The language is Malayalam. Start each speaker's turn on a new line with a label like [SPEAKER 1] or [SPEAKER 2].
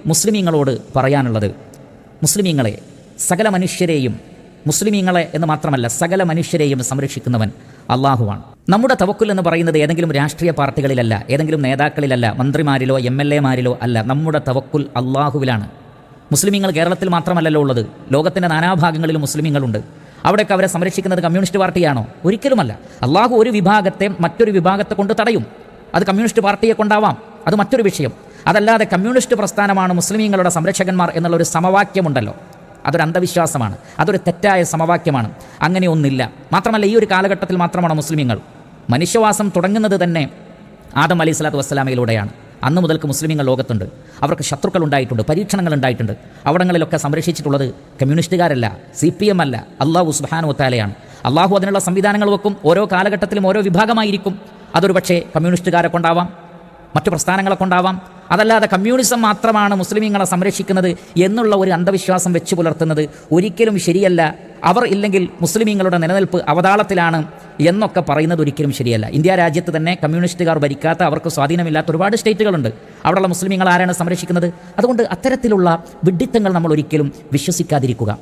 [SPEAKER 1] മുസ്ലിമീങ്ങളോട് പറയാനുള്ളത്, മുസ്ലിമീങ്ങളെ, സകല മനുഷ്യരെയും, മുസ്ലിമീങ്ങളെ എന്ന് മാത്രമല്ല സകല മനുഷ്യരെയും സംരക്ഷിക്കുന്നവൻ അള്ളാഹുവാണ്. നമ്മുടെ തവക്കുൽ എന്ന് പറയുന്നത് ഏതെങ്കിലും രാഷ്ട്രീയ പാർട്ടികളിലല്ല, ഏതെങ്കിലും നേതാക്കളിലല്ല, മന്ത്രിമാരിലോ MLA-മാരിലോ അല്ല. നമ്മുടെ തവക്കുൽ അള്ളാഹുവിലാണ്. മുസ്ലിമീങ്ങൾ കേരളത്തിൽ മാത്രമല്ലല്ലോ ഉള്ളത്, ലോകത്തിൻ്റെ നാനാഭാഗങ്ങളിലും മുസ്ലിമീങ്ങളുണ്ട്. അവിടെയൊക്കെ അവരെ സംരക്ഷിക്കുന്നത് കമ്മ്യൂണിസ്റ്റ് പാർട്ടിയാണോ? ഒരിക്കലുമല്ല. അള്ളാഹു ഒരു വിഭാഗത്തെ മറ്റൊരു വിഭാഗത്തെ കൊണ്ട് തടയും. അത് കമ്മ്യൂണിസ്റ്റ് പാർട്ടിയെ കൊണ്ടാവാം, അത് മറ്റൊരു വിഷയം. അതല്ലാതെ കമ്മ്യൂണിസ്റ്റ് പ്രസ്ഥാനമാണ് മുസ്ലിമീങ്ങളുടെ സംരക്ഷകന്മാർ എന്നുള്ളൊരു സമവാക്യമുണ്ടല്ലോ, അതൊരു അന്ധവിശ്വാസമാണ്, അതൊരു തെറ്റായ സമവാക്യമാണ്. അങ്ങനെയൊന്നില്ല. മാത്രമല്ല, ഈ ഒരു കാലഘട്ടത്തിൽ മാത്രമാണ് മുസ്ലിമീങ്ങൾ. മനുഷ്യവാസം തുടങ്ങുന്നത് തന്നെ ആദം അലൈഹി സ്വലാത്തു വസ്സലാമയിലൂടെയാണ്. അന്ന് മുതൽക്ക് മുസ്ലിമീങ്ങൾ ലോകത്തുണ്ട്. അവർക്ക് ശത്രുക്കൾ ഉണ്ടായിട്ടുണ്ട്, പരീക്ഷണങ്ങൾ ഉണ്ടായിട്ടുണ്ട്. അവിടങ്ങളിലൊക്കെ സംരക്ഷിച്ചിട്ടുള്ളത് കമ്മ്യൂണിസ്റ്റുകാരല്ല, CPM അല്ല, അള്ളാഹു സുബ്ഹാനഹു വ തആലയാണ്. അള്ളാഹു അതിനുള്ള സംവിധാനങ്ങൾ വെക്കും. ഓരോ കാലഘട്ടത്തിലും ഓരോ വിഭാഗമായിരിക്കും. അതൊരു പക്ഷേ കമ്മ്യൂണിസ്റ്റുകാരെ കൊണ്ടാവാം, മറ്റു പ്രസ്ഥാനങ്ങളെ കൊണ്ടാവാം. അതല്ലാതെ കമ്മ്യൂണിസം മാത്രമാണ് മുസ്ലിമീങ്ങളെ സംരക്ഷിക്കുന്നത് എന്നുള്ള ഒരു അന്ധവിശ്വാസം വെച്ച് പുലർത്തുന്നത് ഒരിക്കലും ശരിയല്ല. അവർ ഇല്ലെങ്കിൽ മുസ്ലിമീങ്ങളുടെ നിലനിൽപ്പ് അവതാളത്തിലാണ് എന്നൊക്കെ പറയുന്നത് ഒരിക്കലും ശരിയല്ല. ഇന്ത്യ രാജ്യത്ത് തന്നെ കമ്മ്യൂണിസ്റ്റുകാർ ഭരിക്കാത്ത, അവർക്ക് സ്വാധീനമില്ലാത്ത ഒരുപാട് സ്റ്റേറ്റുകളുണ്ട്. അവിടെയുള്ള മുസ്ലിമീങ്ങൾ ആരാണ് സംരക്ഷിക്കുന്നത്? അതുകൊണ്ട് അത്തരത്തിലുള്ള വിഡ്ഢിത്തങ്ങൾ നമ്മൾ ഒരിക്കലും വിശ്വസിക്കാതിരിക്കുക.